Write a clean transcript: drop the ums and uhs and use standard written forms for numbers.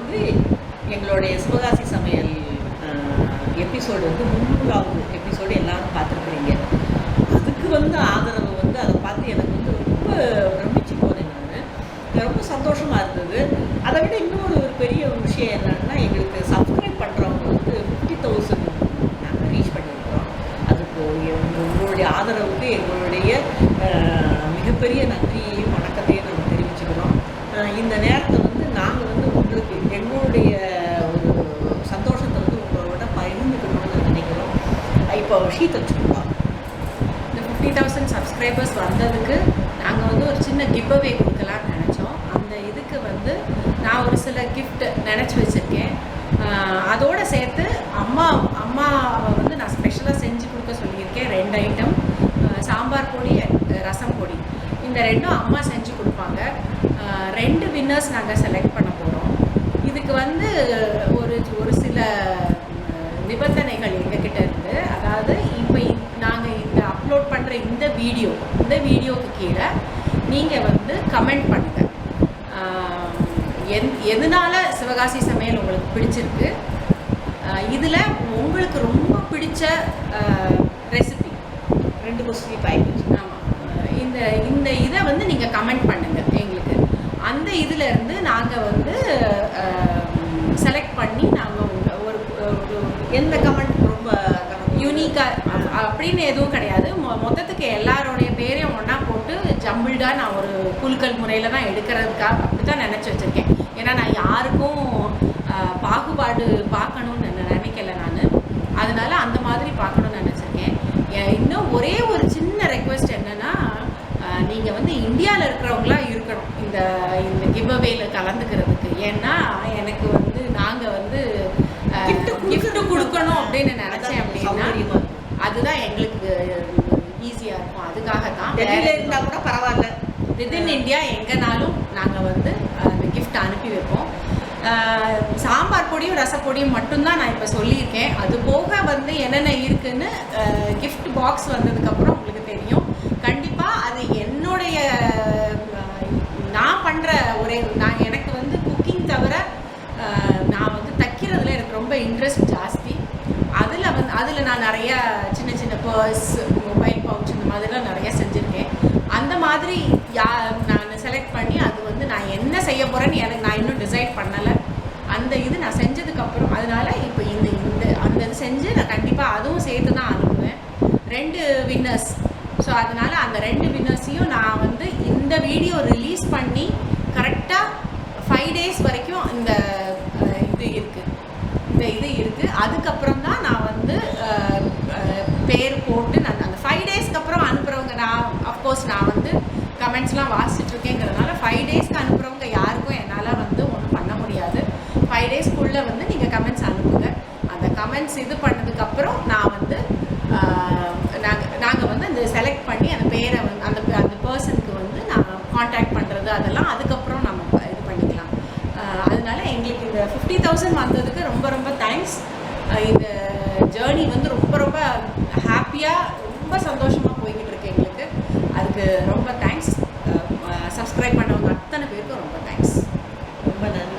வந்து எங்களுடைய சிவகாசி சமையல் எபிசோடு வந்து 300வது எபிசோடு எல்லாரும் பார்த்துருக்குறீங்க. அதுக்கு வந்து ஆதரவு வந்து அதை பார்த்து எனக்கு வந்து ரொம்ப பிரமிச்சு போனேன். நான் ரொம்ப சந்தோஷமாக இருந்தது. அதை விட இன்னொரு பெரிய விஷயம் என்னன்னா, எங்களுக்கு சப்ஸ்கிரைப் பண்ணுறவங்க வந்து 50,000 நாங்கள் ரீச் பண்ணியிருக்கிறோம். அதுக்கு உங்களுடைய ஆதரவுக்கு எங்களுடைய மிகப்பெரிய நன்றியையும் வணக்கத்தையும் நாங்கள் தெரிவிச்சுக்கிறோம். இந்த நேரத்தை வந்து நாங்கள் வந்து உங்களுக்கு எங்களுடைய ஒரு சந்தோஷத்தை வந்து உங்களோட பகிர்ந்துக்கணும்னு நினைக்கிறோம். இப்போ ஷீதல் சொல்லுவாங்க. இந்த 50,000 சப்ஸ்கிரைபர்ஸ் வந்ததுக்கு நாங்கள் வந்து ஒரு சின்ன கிவ் அவே கொடுக்கலான்னு நினச்சோம். அந்த இதுக்கு வந்து நான் ஒரு சில கிஃப்ட் நினச்சி வச்சுருக்கேன். அதோடு சேர்த்து அம்மாவை வந்து நான் ஸ்பெஷலாக செஞ்சு கொடுக்க சொல்லியிருக்கேன். 2 ஐட்டம், சாம்பார் பொடி, ரசம் பொடி. இந்த 2ம் அம்மா செஞ்சு கொடுப்பாங்க. 2 வின்னர்ஸ் நாங்கள் செலக்ட் பண்ண போகிறோம். இதுக்கு வந்து ஒரு சில நிபந்தனைகள் எங்ககிட்ட இருக்குது. அதாவது இப்போ நாங்கள் இந்த அப்லோட் பண்ணுற இந்த வீடியோவுக்கு கீழே நீங்கள் வந்து கமெண்ட் பண்ணுங்கள். எதனால சிவகாசி சமையல் உங்களுக்கு பிடிச்சிருக்கு, இதில் உங்களுக்கு ரொம்ப பிடிச்ச ரெசிபி 2 கொஸ்டின் பாய்ச்சி. ஆமாம், இந்த இதை வந்து நீங்கள் கமெண்ட் பண்ணுங்கள் எங்களுக்கு. அந்த இதிலேருந்து நாங்கள் வந்து செலக்ட் பண்ணி நாங்கள் ஒரு எந்த கமெண்ட் ரொம்ப யூனிக்காக அப்படின்னு எதுவும் கிடையாது. மொத்தத்துக்கு எல்லாரோடைய பேரையும் ஒன்றா போட்டு ஜம்பிள்டாக நான் ஒரு குலுக்கல் முறையில் தான் எடுக்கிறதுக்காக அப்படி தான் நினச்சி வச்சுருக்கேன். ஏன்னா நான் யாருக்கும் பாகுபாடு பார்க்கணுன்னு நினைக்கல நான். அதனால அந்த மாதிரி பார்க்கணுன்னு நினச்சிருக்கேன். இன்னும் ஒரே ஒரு சின்ன ரெக்வெஸ்ட் என்னென்னா, நீங்கள் வந்து இந்தியாவில் இருக்கிறவங்களா இருக்கணும் இந்த கிவ் அவேல கலந்துக்கிறதுக்கு. ஏன்னா எனக்கு வந்து நாங்கள் வந்து கிஃப்ட்டு கொடுக்கணும் அப்படின்னு நினச்சேன். அப்படின்னா அதுதான் எங்களுக்கு ஈஸியாக இருக்கும். அதுக்காக தான் டெல்லியில் இருந்தால் கூட பரவாயில்ல, வித்தின் இந்தியா எங்கேனாலும் நாங்கள் வந்து அந்த கிஃப்ட் அனுப்பி வைப்போம். சாம்பார் பொடியும் ரசப்பொடியும் மட்டும்தான் நான் இப்போ சொல்லியிருக்கேன். அது போக வந்து என்னென்ன இருக்குதுன்னு கிஃப்ட் பாக்ஸ் வந்ததுக்கப்புறம் உங்களுக்கு தெரியும். கண்டிப்பாக அது என்னுடைய நான் பண்ணுற எனக்கு வந்து குக்கிங் தவிர நான் வந்து தைக்கிறதுல எனக்கு ரொம்ப இன்ட்ரெஸ்ட் ஜாஸ்தி. அதில் நான் நிறையா சின்ன சின்ன பர்ஸ், மொபைல் பவுச் இந்த மாதிரிலாம் நிறையா செஞ்சுருக்கேன். அந்த மாதிரி நான் செலக்ட் பண்ணி அது வந்து நான் என்ன செய்ய போகிறேன்னு நான் இன்னும் டிசைட் பண்ணலை. அந்த இது நான் செஞ்சதுக்கப்புறம் அதனால் இப்போ அந்த இது செஞ்சு நான் கண்டிப்பாக அதுவும் சேர்த்து தான் அனுப்புவேன். 2 வின்னர்ஸ். ஸோ அதனால் அந்த 2 வின்னர்ஸையும் நான் வந்து இந்த வீடியோ ரிலீஸ் பண்ணி கரெக்டாக 5 days வரைக்கும் இந்த இது இருக்குது. அதுக்கப்புறம் தான் நான் வந்து பேர் போட்டு நான் அந்த 5 daysக்கு அப்புறம் அனுப்புகிறவங்க நான் வந்து கமெண்ட்ஸ்லாம் வாசிச்சுட்ருக்கேங்கிறதுனால 5 daysக்கு அனுப்புகிறவங்க யாருக்கும் என்னால் வந்து ஒன்றும் பண்ண முடியாது. 5 daysக்குள்ளே வந்து நீங்கள் கமெண்ட்ஸ் அனுப்புங்க. அந்த கமெண்ட்ஸ் இது பண்ணதுக்கப்புறம் நான் வந்து நாங்கள் வந்து அந்த செலக்ட் பண்ணி அந்த பேரை வந்து அந்த பர்சனுக்கு வந்து நான் காண்டாக்ட் பண்ணுறது அதெல்லாம் அதுக்கப்புறம் நம்ம இது பண்ணிக்கலாம். அதனால எங்களுக்கு இந்த 50,000 வந்ததுக்கு ரொம்ப ரொம்ப தேங்க்ஸ். இந்த ஜேர்னி வந்து ரொம்ப ரொம்ப ஹாப்பியாக ரொம்ப சந்தோஷமாக போய்கிட்டு இருக்கு எங்களுக்கு. அதுக்கு ரொம்ப தேங்க்ஸ். சப்ஸ்கிரைப் பண்ணவங்க அத்தனை பேருக்கும் ரொம்ப தேங்க்ஸ். ரொம்ப நன்றி.